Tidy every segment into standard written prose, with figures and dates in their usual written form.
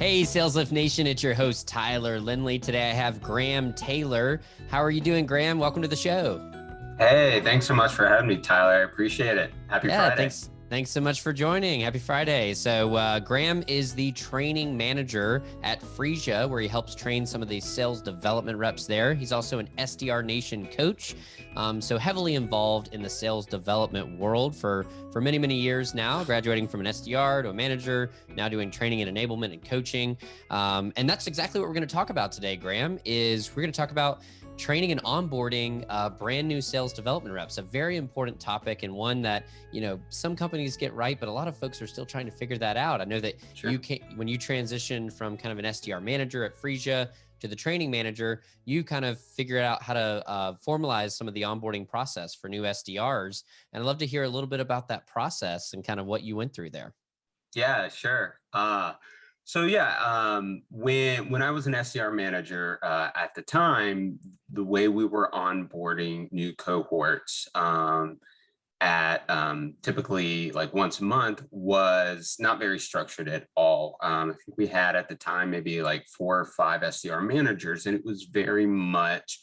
Hey, Sales Lift Nation, it's your host, Tyler Lindley. Today I have Graham Taylor. How are you doing, Graham? Welcome to the show. Hey, thanks so much for having me, Tyler. I appreciate it. Happy Friday. Thanks so much for joining. Happy Friday. So Graham is the training manager at Phreesia, where he helps train some of the sales development reps there. He's also an SDR Nation coach, so heavily involved in the sales development world for many, many years now, graduating from an SDR to a manager, now doing training and enablement and coaching. And that's exactly what we're going to talk about today, Graham, is we're going to talk about training and onboarding brand new sales development reps, a very important topic and one that, some companies get right, but a lot of folks are still trying to figure that out. I know that when you transition from kind of an SDR manager at Phreesia to the training manager, you kind of figured out how to formalize some of the onboarding process for new SDRs. And I'd love to hear a little bit about that process and kind of what you went through there. Yeah, sure. When I was an SDR manager at the time, the way we were onboarding new cohorts at typically like once a month was not very structured at all. I think we had at the time maybe like 4 or 5 SDR managers, and it was very much,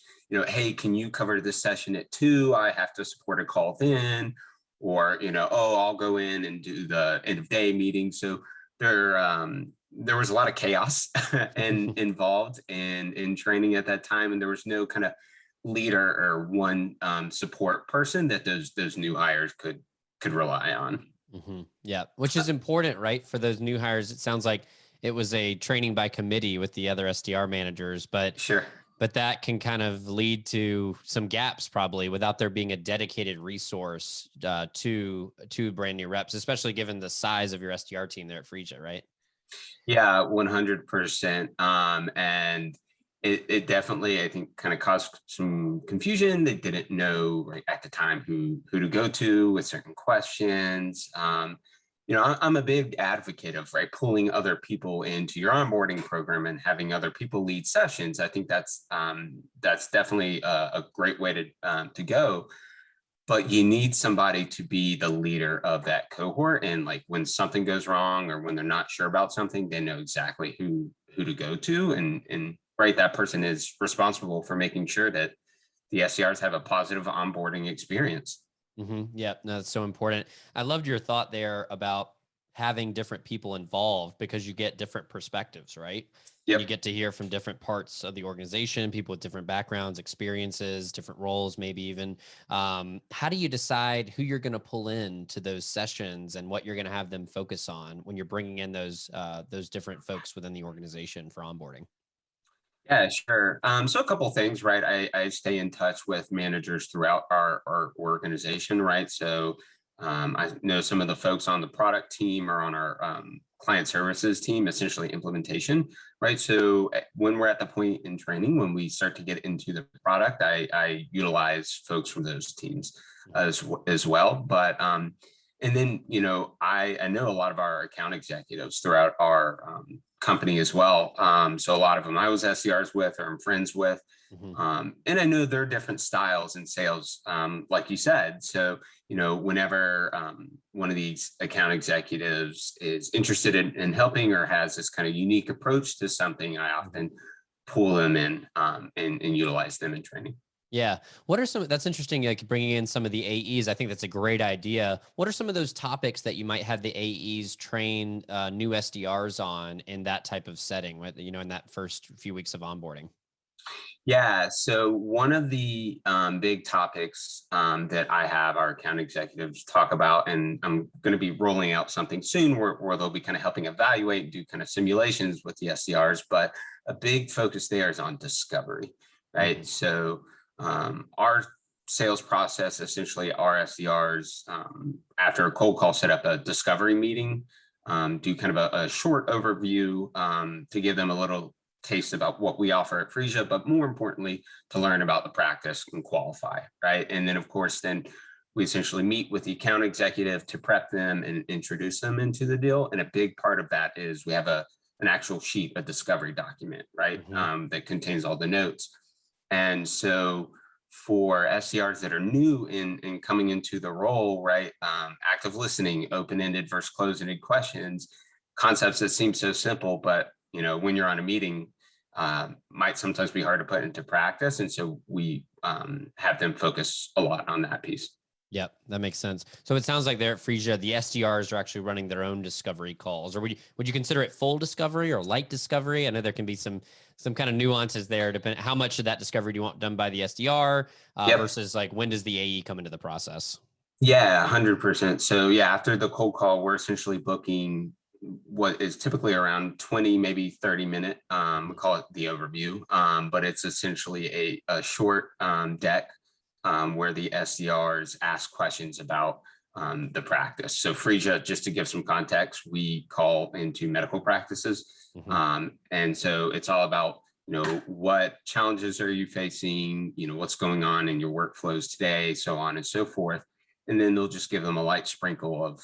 hey, can you cover this session at 2? I have to support a call then. Or, I'll go in and do the end of day meeting. So there was a lot of chaos and involved in training at that time. And there was no kind of leader or one support person that those new hires could rely on. Mm-hmm. Yeah, which is important, right? For those new hires, it sounds like it was a training by committee with the other SDR managers, but sure. But that can kind of lead to some gaps probably without there being a dedicated resource to brand new reps, especially given the size of your SDR team there at Phreesia, right? Yeah, 100%. And it definitely, I think, kind of caused some confusion. They didn't know right at the time who to go to with certain questions. I'm a big advocate of pulling other people into your onboarding program and having other people lead sessions. I think that's definitely a great way to go. But you need somebody to be the leader of that cohort, and like when something goes wrong or when they're not sure about something, they know exactly who to go to, and that person is responsible for making sure that the SDRs have a positive onboarding experience. Mm-hmm. Yeah, no, that's so important. I loved your thought there about having different people involved because you get different perspectives, right? Yep. And you get to hear from different parts of the organization, people with different backgrounds, experiences, different roles, maybe even. How do you decide who you're going to pull in to those sessions and what you're going to have them focus on when you're bringing in those different folks within the organization for onboarding? Yeah, sure. So a couple of things, right? I stay in touch with managers throughout our organization, right? So I know some of the folks on the product team or on our client services team, essentially implementation, right? So when we're at the point in training, when we start to get into the product, I utilize folks from those teams as well. But and then, I know a lot of our account executives throughout our company as well. So a lot of them I was SDRs with or I'm friends with. Mm-hmm. And I know there are different styles in sales, like you said. So, whenever one of these account executives is interested in helping or has this kind of unique approach to something, I often pull them in and utilize them in training. Yeah. What are that's interesting, like bringing in some of the AEs. I think that's a great idea. What are some of those topics that you might have the AEs train new SDRs on in that type of setting, in that first few weeks of onboarding? Yeah, so one of the big topics that I have our account executives talk about, and I'm going to be rolling out something soon where they'll be kind of helping evaluate and do kind of simulations with the SDRs, but a big focus there is on discovery, right? Mm-hmm. So our sales process, essentially our SDRs, after a cold call, set up a discovery meeting, do kind of a short overview to give them a little taste about what we offer at Phreesia, but more importantly, to learn about the practice and qualify, right? And then, of course, we essentially meet with the account executive to prep them and introduce them into the deal. And a big part of that is we have an actual sheet, a discovery document, right? Mm-hmm. That contains all the notes. And so for SDRs that are new in coming into the role, right? Active listening, open-ended versus closed-ended questions, concepts that seem so simple, but when you're on a meeting, might sometimes be hard to put into practice. And so we have them focus a lot on that piece. Yep, that makes sense. So it sounds like there at Phreesia, the SDRs are actually running their own discovery calls, or would you consider it full discovery or light discovery? I know there can be some kind of nuances there, depending how much of that discovery do you want done by the SDR Yep. versus like when does the AE come into the process? Yeah, 100%. So yeah, after the cold call, we're essentially booking what is typically around 20, maybe 30-minute, we call it the overview, but it's essentially a short deck where the SDRs ask questions about the practice. So Phreesia, just to give some context, we call into medical practices. And so it's all about, what challenges are you facing, what's going on in your workflows today, so on and so forth. And then they'll just give them a light sprinkle of,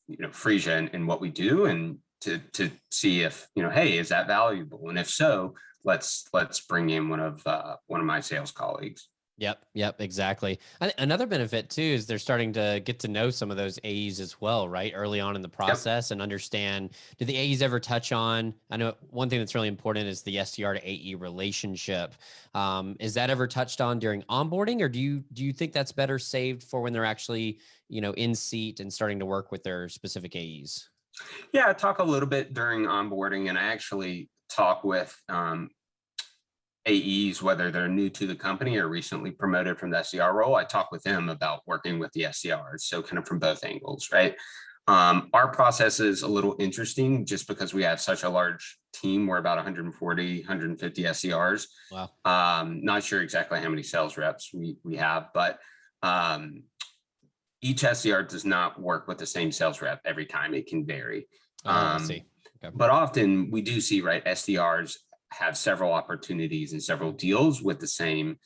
Phreesia and what we do, and to see if, hey, is that valuable? And if so, let's bring in one of my sales colleagues. Yep, exactly. Another benefit too is they're starting to get to know some of those AEs as well, right? Early on in the process, and understand, do the AEs ever touch on, I know one thing that's really important is the SDR to AE relationship. Is that ever touched on during onboarding, or do you think that's better saved for when they're actually, in seat and starting to work with their specific AEs? Yeah, I talk a little bit during onboarding, and I actually talk with AEs, whether they're new to the company or recently promoted from the SDR role. I talk with them about working with the SDRs. So kind of from both angles, right? Our process is a little interesting just because we have such a large team. We're about 140, 150 SDRs. Wow. Not sure exactly how many sales reps we have, but each SDR does not work with the same sales rep every time. It can vary. I see. Okay. But often we do see, right, SDRs have several opportunities and several deals with the same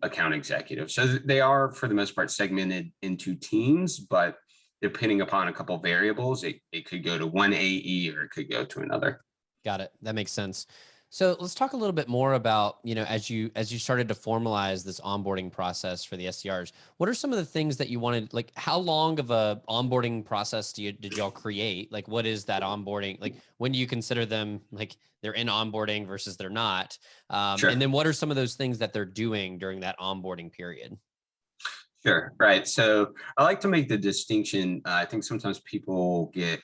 account executive. So they are, for the most part, segmented into teams, but depending upon a couple of variables, it could go to one AE or it could go to another. Got it. That makes sense. So let's talk a little bit more about, as you started to formalize this onboarding process for the SDRs, what are some of the things that you wanted, like how long of a onboarding process did y'all create? Like, what is that onboarding? Like, when do you consider them like they're in onboarding versus they're not? Sure. And then what are some of those things that they're doing during that onboarding period? Sure. Right. So I like to make the distinction. I think sometimes people get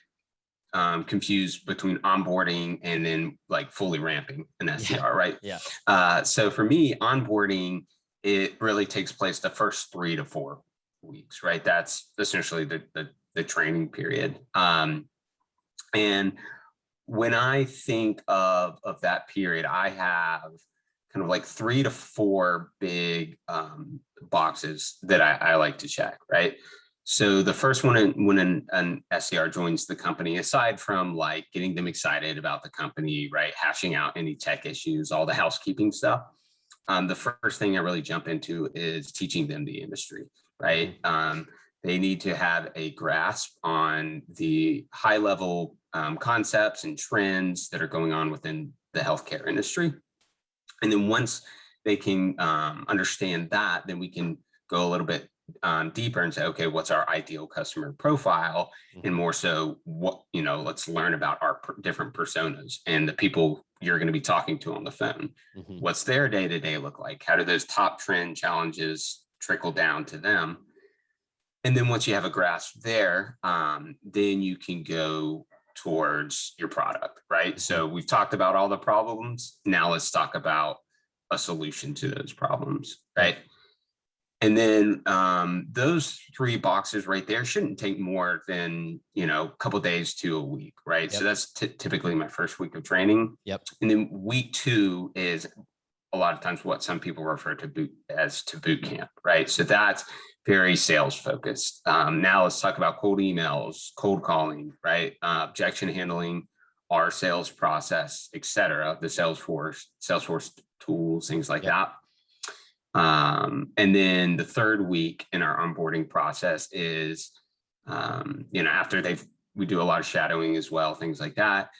confused between onboarding and then like fully ramping an SDR, right? Yeah. So for me, onboarding, it really takes place the first 3 to 4 weeks, right? That's essentially the training period. And when I think of that period, I have kind of like 3 to 4 big boxes that I like to check, right? So the first one, when an SDR joins the company, aside from like getting them excited about the company, right, hashing out any tech issues, all the housekeeping stuff, the first thing I really jump into is teaching them the industry, right? They need to have a grasp on the high level concepts and trends that are going on within the healthcare industry. And then once they can understand that, then we can go a little bit deeper and say, okay, what's our ideal customer profile? And more so, what, let's learn about our different personas and the people you're going to be talking to on the phone. What's their day-to-day look like? How do those top trend challenges trickle down to them? And then once you have a grasp there, then you can go towards your product, right? So we've talked about all the problems. Now let's talk about a solution to those problems, right? And then those 3 boxes right there shouldn't take more than, a couple days to a week, right? So that's typically my first week of training. And then week 2 is a lot of times what some people refer to boot camp, right? So that's very sales focused. Now let's talk about cold emails, cold calling, right? Objection handling, our sales process, et cetera, the Salesforce tools, things like that. And then the third week in our onboarding process is, after we do a lot of shadowing as well, things like that,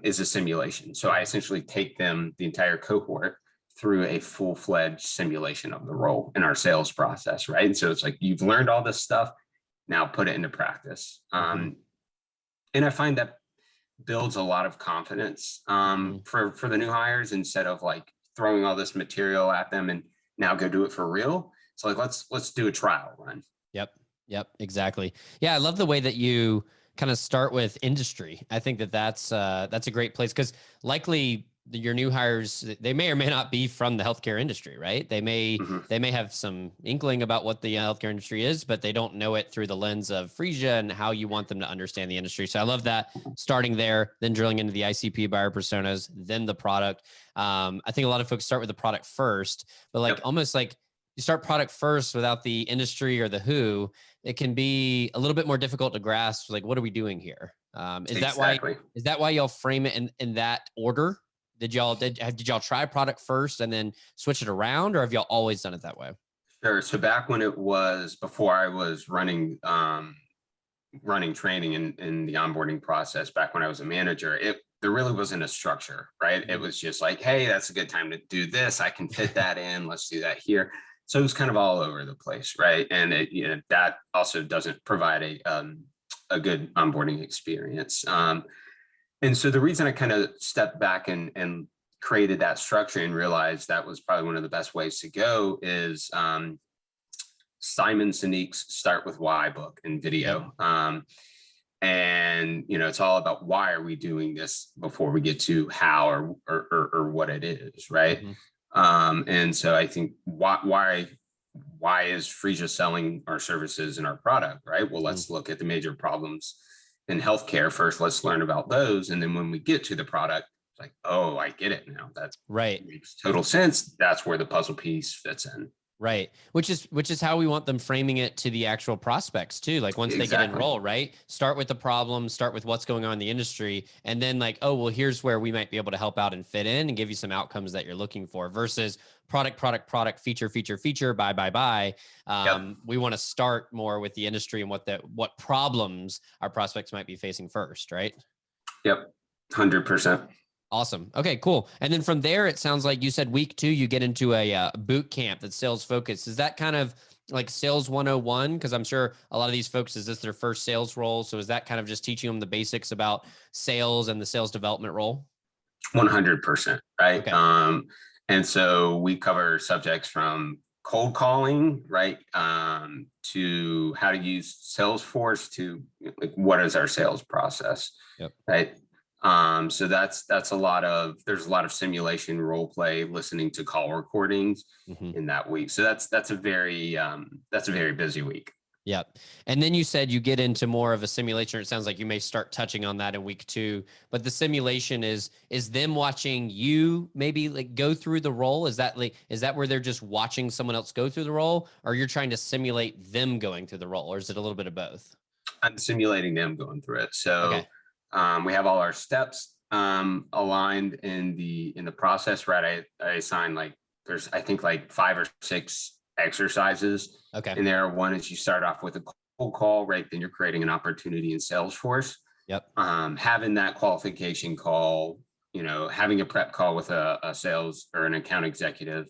is a simulation. So I essentially take them, the entire cohort, through a full-fledged simulation of the role in our sales process, right? And so it's like, you've learned all this stuff, now put it into practice. And I find that builds a lot of confidence Mhm. for the new hires, instead of like throwing all this material at them and now go do it for real. So like let's do a trial run. Yep. Yep. Exactly. Yeah. I love the way that you kind of start with industry. I think that that's a great place because likely your new hires, they may or may not be from the healthcare industry, right? Mhm. They may have some inkling about what the healthcare industry is, but they don't know it through the lens of Phreesia and how you want them to understand the industry. So I love that, starting there, then drilling into the ICP buyer personas, then the product. I think a lot of folks start with the product first, but like Yep, almost like you start product first without the industry or the who, it can be a little bit more difficult to grasp. Like, what are we doing here? exactly. Is that why y'all frame it in that order? Did y'all try product first and then switch it around, or have y'all always done it that way? Sure. So back when it was before I was running training in the onboarding process, back when I was a manager, it there really wasn't a structure, right? It Mhm. was just like, hey, that's a good time to do this. I can fit that in. Let's do that here. So it was kind of all over the place, right? And that also doesn't provide a good onboarding experience. And so the reason I kind of stepped back and created that structure and realized that was probably one of the best ways to go is Simon Sinek's Start with Why book and Yep. video. And it's all about why are we doing this before we get to how or what it is, right? Mhm. And so I think why is Phreesia selling our services and our product, right? Well, Mhm. let's look at the major problems in healthcare first. Let's learn about those, and then when we get to the product, it's like, oh, I get it now. That Right. makes total sense. That's where the puzzle piece fits in. Right. Which is how we want them framing it to the actual prospects too. Like once they get Exactly. enrolled, right? Start with the problem, start with what's going on in the industry, and then like, oh, well, here's where we might be able to help out and fit in and give you some outcomes that you're looking for versus product, feature, feature, feature, buy. Yep. We want to start more with the industry and what problems our prospects might be facing first, right? Yep. 100%. Awesome. Okay, cool. And then from there, it sounds like you said week 2, you get into a boot camp that's sales focused. Is that kind of like sales 101? Because I'm sure a lot of these folks, is this their first sales role? So is that kind of just teaching them the basics about sales and the sales development role? 100%. Right. Okay. And so we cover subjects from cold calling, right, to how to use Salesforce, to like what is our sales process, Yep. right? So that's there's a lot of simulation, role play, listening to call recordings Hmm. in that week. So that's a very busy week. Yep. And then you said you get into more of a simulation. It sounds like you may start touching on that in week 2, but the simulation is them watching you maybe like go through the role. Is that where they're just watching someone else go through the role, or you're trying to simulate them going through the role, or is it a little bit of both? I'm simulating them going through it. Okay. So we have all our steps aligned in the process, right? I assign like there's I think like 5 or 6 exercises Okay. in there. One is you start off with a cold call, right? Then you're creating an opportunity in Salesforce. Yep. Having that qualification call, having a prep call with a sales or an account executive,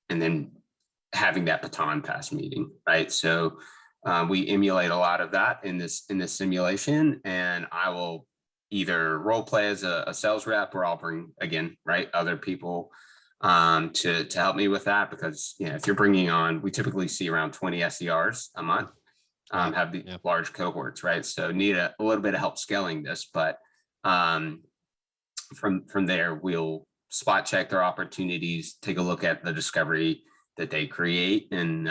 and then having that baton pass meeting, right? So we emulate a lot of that in this simulation, and I will either role play as a sales rep, or I'll bring again, right, other people to help me with that, because if you're bringing on, we typically see around 20 SDRs a month, Yeah. have the Yeah. large cohorts, right? So need a little bit of help scaling this, but um, from there, we'll spot check their opportunities, take a look at the discovery that they create, and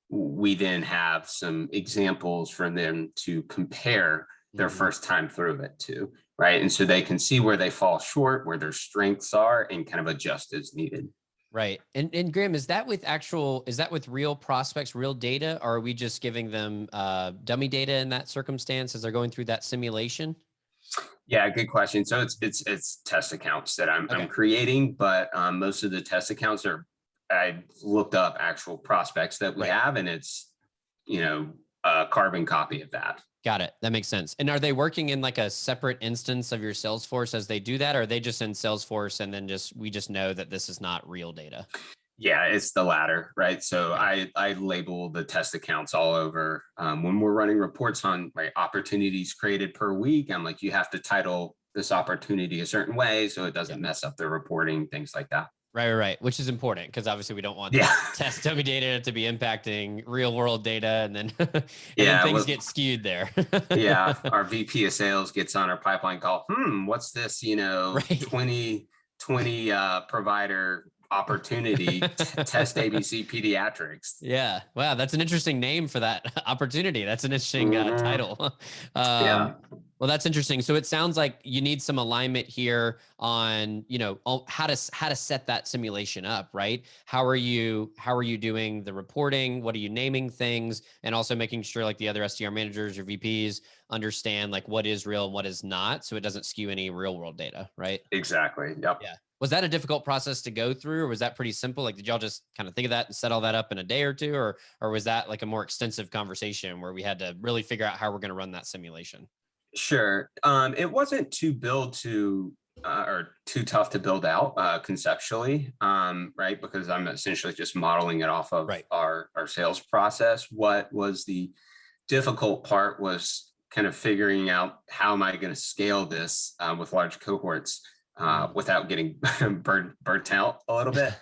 we then have some examples for them to compare their Hmm. first time through it to, right? And so they can see where they fall short, where their strengths are, and kind of adjust as needed. Right. And Graham, is that with real prospects, real data, or are we just giving them dummy data in that circumstance as they're going through that simulation? Yeah, good question. So it's test accounts that I'm Okay. creating, but most of the test accounts are, I looked up actual prospects that we Right. have, and it's a carbon copy of that. Got it. That makes sense. And are they working in like a separate instance of your Salesforce as they do that? Or are they just in Salesforce and then we just know that this is not real data? Yeah, it's the latter, right? So Okay. I label the test accounts all over. When we're running reports on opportunities created per week, I'm like, you have to title this opportunity a certain way so it Yeah. doesn't mess up the reporting, things like that. Right. Which is important because obviously we don't want Yeah, test dummy data to be impacting real world data, and then and then yeah, things well, get skewed there. yeah. Our VP of sales gets on our pipeline call. What's this? Right. 2020 provider opportunity test ABC pediatrics. Yeah. Wow. That's an interesting name for that opportunity. That's an interesting Mhm. title. Yeah. Well, that's interesting. So it sounds like you need some alignment here on, how to set that simulation up, right? How are you doing the reporting? What are you naming things? And also making sure like the other SDR managers or VPs understand like what is real and what is not, so it doesn't skew any real world data, right? Exactly. Yep. Yeah. Was that a difficult process to go through, or was that pretty simple? Like, did y'all just kind of think of that and set all that up in a day or two, or was that like a more extensive conversation where we had to really figure out how we're going to run that simulation? Sure. It wasn't or too tough to build out conceptually, right? Because I'm essentially just modeling it off of Right. our sales process. What was the difficult part was kind of figuring out how am I going to scale this with large cohorts Mm. without getting burnt out a little bit.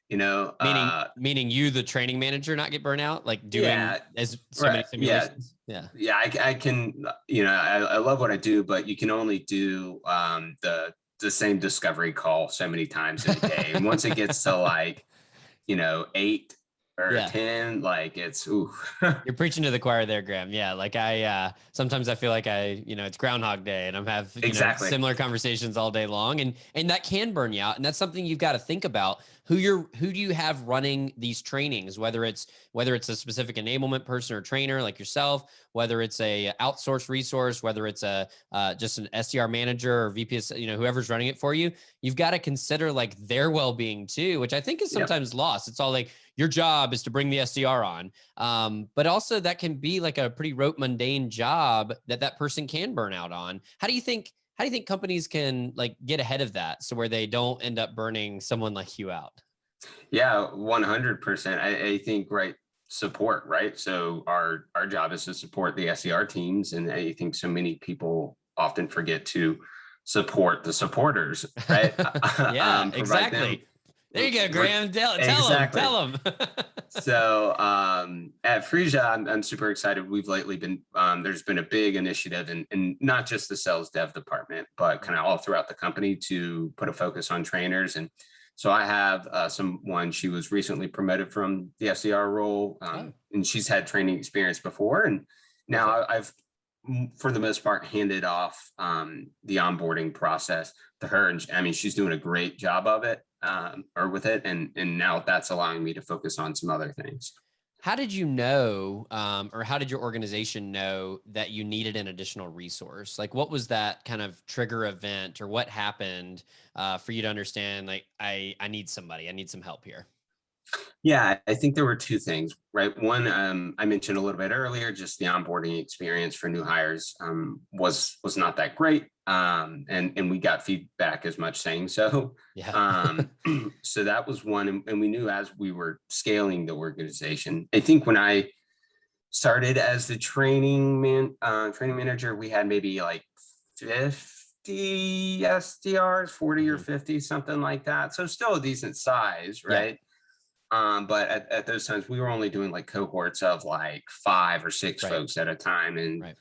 You know, uh, Meaning you, the training manager, not get burnt out, like doing yeah, as so many right. Yeah, simulations. Yeah. yeah, I can, I love what I do, but you can only do the same discovery call so many times in a day. And once it gets to like, 8 or Yeah. 10, like it's ooh. You're preaching to the choir there, Graham. Yeah, like sometimes I feel like it's Groundhog Day and I'm have, Exactly. similar conversations all day long, and that can burn you out. And that's something you've got to think about. Who do you have running these trainings, whether it's a specific enablement person or trainer like yourself, whether it's a outsourced resource, whether it's a just an SDR manager or VP, whoever's running it for you. You've got to consider like their well-being too, which I think is Yep. sometimes lost. It's all like your job is to bring the SDR on. But also that can be like a pretty rote mundane job that person can burn out on. How do you think companies can like get ahead of that so where they don't end up burning someone like you out? Yeah, 100%. I think, right, support, right? So our job is to support the SER teams, and I think so many people often forget to support the supporters, right? Yeah, Provide them exactly. There you go, with Graham. Tell them, exactly. tell them. So at Phreesia, I'm super excited. We've lately been there's been a big initiative, and not just the sales dev department, but kind of all throughout the company to put a focus on trainers. And so I have someone, she was recently promoted from the SDR role, Oh, and she's had training experience before. And perfect. now I've, for the most part, handed off the onboarding process to her. And I mean, she's doing a great job of it, or with it. And now that's allowing me to focus on some other things. How did you know, or how did your organization know that you needed an additional resource? Like, what was that kind of trigger event, or what happened for you to understand, like, I need somebody, I need some help here? Yeah, I think there were two things, right? One, I mentioned a little bit earlier, just the onboarding experience for new hires was not that great, and we got feedback as much saying so. Yeah. Um, so that was one, and we knew as we were scaling the organization. I think when I started as the training manager, we had maybe like 50 SDRs, 40 or Mhm. 50, something like that. So still a decent size, Yeah. right? But at those times, we were only doing like cohorts of like 5 or 6 Right. folks at a time. And Right.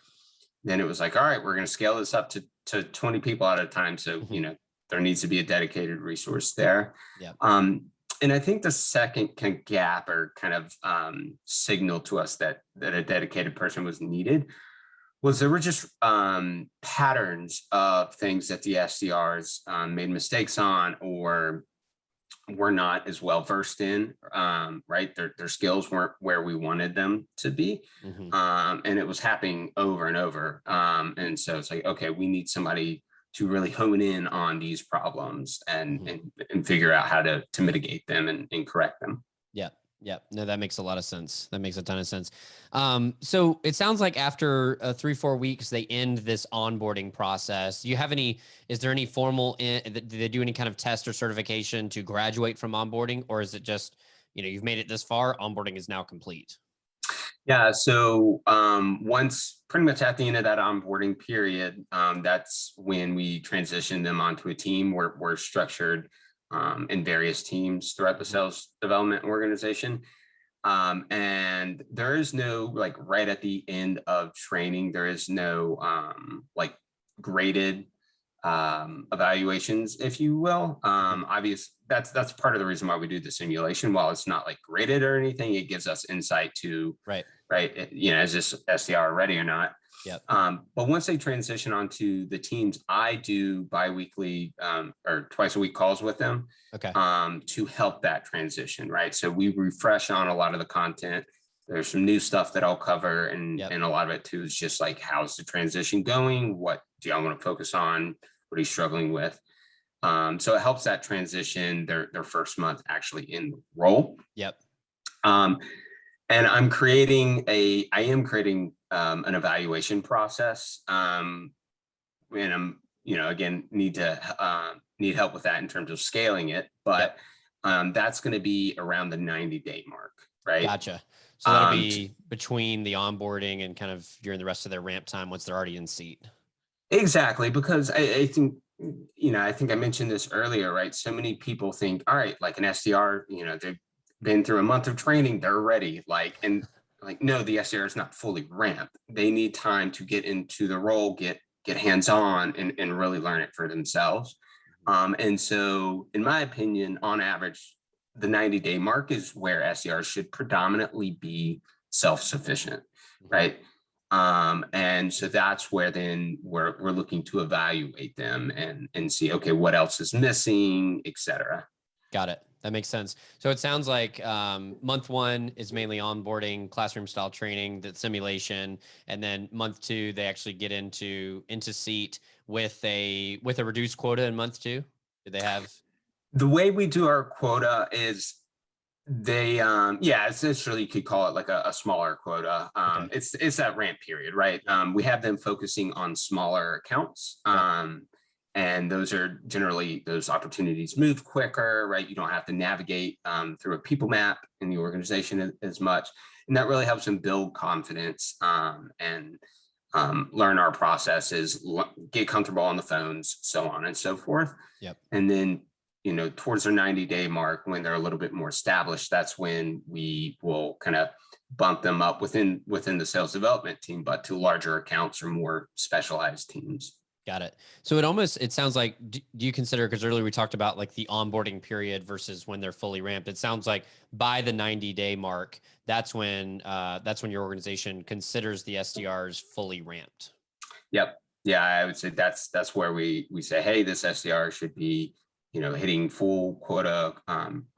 then it was like, all right, we're going to scale this up to 20 people at a time. So, Mhm. there needs to be a dedicated resource there. Yeah. Um, and I think the second kind of gap or kind of signal to us that a dedicated person was needed was there were just patterns of things that the SDRs made mistakes on, or were not as well versed in, right? Their skills weren't where we wanted them to be. Hmm. And it was happening over and over. And so it's like, okay, we need somebody to really hone in on these problems and Hmm. and figure out how to mitigate them and correct them. Yeah. Yeah, no, that makes a lot of sense. That makes a ton of sense. So it sounds like after 3-4 weeks, they end this onboarding process. Do you have any, is there any formal, do they do any kind of test or certification to graduate from onboarding? Or is it just, you've made it this far, onboarding is now complete? Yeah, so once pretty much at the end of that onboarding period, that's when we transition them onto a team. We're structured in various teams throughout the Mhm. sales development organization. And there is no like right at the end of training, there is no like graded evaluations, if you will. Mhm. Obvious that's part of the reason why we do the simulation. While it's not like graded or anything, it gives us insight to Right. right, is this SDR ready or not? Yep. But once they transition onto the teams, I do biweekly or twice a week calls with them Okay. to help that transition, right? So we refresh on a lot of the content. There's some new stuff that I'll cover, Yep. and a lot of it too is just like, how's the transition going? What do y'all want to focus on? What are you struggling with? So it helps that transition their first month actually in the role. Yep. Um, and I am creating an evaluation process. And I'm, again, need help with that in terms of scaling it, Yep. but that's going to be around the 90-day mark, right? Gotcha. So that'll T- be between the onboarding and kind of during the rest of their ramp time once they're already in seat. exactly, because I think, I think I mentioned this earlier, right? So many people think, all right, like an SDR, they've been through a month of training, they're ready. Like, no, the SDR is not fully ramped. They need time to get into the role, get hands-on and really learn it for themselves. And so in my opinion, on average, the 90-day mark is where SDRs should predominantly be self-sufficient, Mhm. right? And so that's where then we're looking to evaluate them and see, okay, what else is missing, et cetera. Got it. That makes sense. So it sounds like month 1 is mainly onboarding, classroom style training, the simulation, and then month 2 they actually get into seat with a reduced quota in month 2. Do they have? The way we do our quota is they yeah, essentially you could call it like a smaller quota. Okay. It's that ramp period, right? Yep. We have them focusing on smaller accounts. Yep. And those are generally, those opportunities move quicker, right? You don't have to navigate through a people map in the organization as much, and that really helps them build confidence and learn our processes, get comfortable on the phones, so on and so forth. Yep. And then, towards their 90-day mark, when they're a little bit more established, that's when we will kind of bump them up within the sales development team, but to larger accounts or more specialized teams. Got it. So it sounds like, do you consider, because earlier we talked about like the onboarding period versus when they're fully ramped. It sounds like by the 90-day mark, that's when your organization considers the SDRs fully ramped. Yep. Yeah, I would say that's where we say, hey, this SDR should be, hitting full quota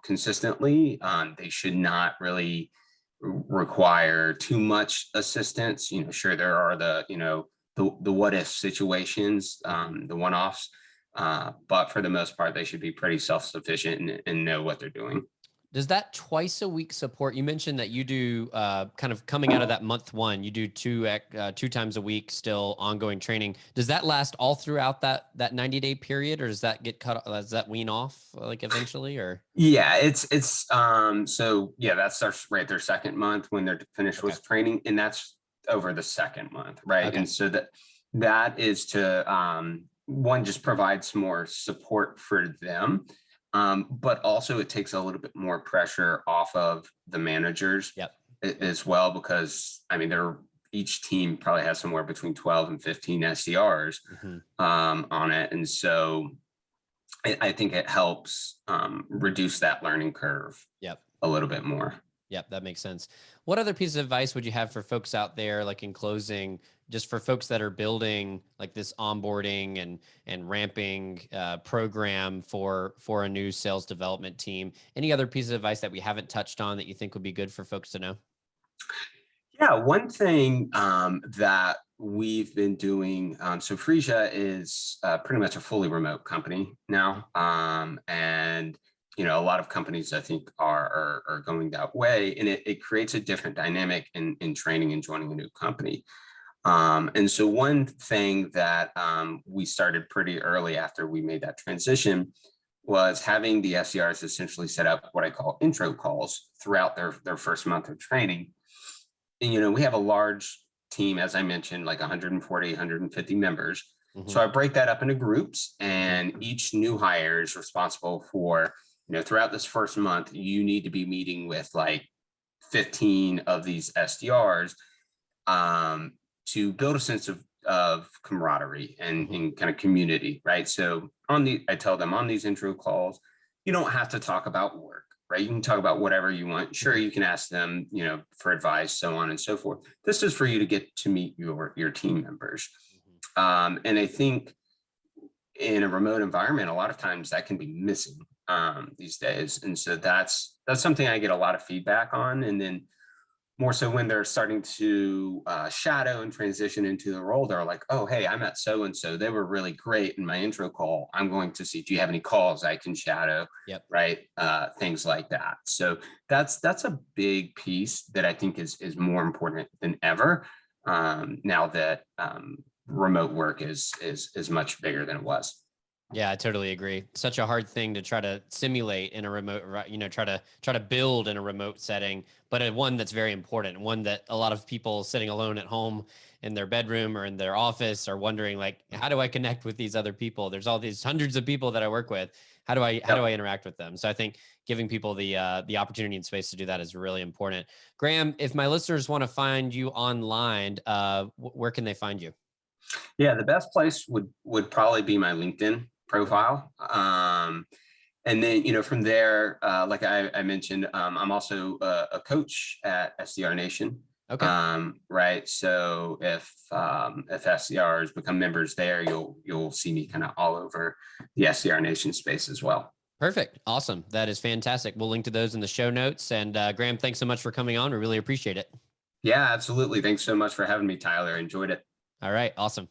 consistently. They should not really require too much assistance. Sure, there are the what if situations, the one offs, but for the most part, they should be pretty self sufficient and know what they're doing. Does that twice a week support? You mentioned that you do kind of coming out of that month 1, you do 2 times a week, still ongoing training. Does that last all throughout that 90-day period, or does that get cut? Does that wean off like eventually, or? Yeah, it's so yeah, that starts right their second month when they're finished Okay. with training, and that's over the second month, right? Okay. And so that is to one, just provide some more support for them, but also it takes a little bit more pressure off of the managers Yep. as well, because I mean each team probably has somewhere between 12 and 15 SDRs Mm-hmm. on it, and so I think it helps reduce that learning curve Yep. a little bit more. Yep, that makes sense. What other piece of advice would you have for folks out there, like in closing, just for folks that are building like this onboarding and ramping program for a new sales development team? Any other piece of advice that we haven't touched on that you think would be good for folks to know? Yeah, one thing that we've been doing, so Phreesia is pretty much a fully remote company now. And, a lot of companies I think are going that way, and it creates a different dynamic in training and joining a new company. And so one thing that we started pretty early after we made that transition was having the SDRs essentially set up what I call intro calls throughout their first month of training. And, we have a large team, as I mentioned, like 140, 150 members. So I break that up into groups, and each new hire is responsible for, throughout this first month, you need to be meeting with like 15 of these SDRs to build a sense of camaraderie and kind of community, right? So I tell them on these intro calls, you don't have to talk about work, right? You can talk about whatever you want. Sure, you can ask them, for advice, so on and so forth. This is for you to get to meet your team members. And I think in a remote environment, a lot of times that can be missing these days. And so that's something I get a lot of feedback on. And then more so when they're starting to shadow and transition into the role, they're like, oh, hey, I met so-and-so. They were really great in my intro call. I'm going to see, do you have any calls I can shadow? Yep. Right. Things like that. So that's a big piece that I think is more important than ever now that remote work is much bigger than it was. Yeah, I totally agree. Such a hard thing to try to simulate in a remote, try to build in a remote setting, but one that's very important, one that a lot of people sitting alone at home in their bedroom or in their office are wondering, like, how do I connect with these other people? There's all these hundreds of people that I work with. How do I interact with them? So I think giving people the opportunity and space to do that is really important. Graham, if my listeners want to find you online, where can they find you? Yeah, the best place would probably be my LinkedIn profile. And then, from there, like I mentioned, I'm also a coach at SDR Nation. Okay. Right. So if SDRs become members there, you'll see me kind of all over the SDR Nation space as well. Perfect. Awesome. That is fantastic. We'll link to those in the show notes. And Graham, thanks so much for coming on. We really appreciate it. Yeah, absolutely. Thanks so much for having me, Tyler. Enjoyed it. All right. Awesome.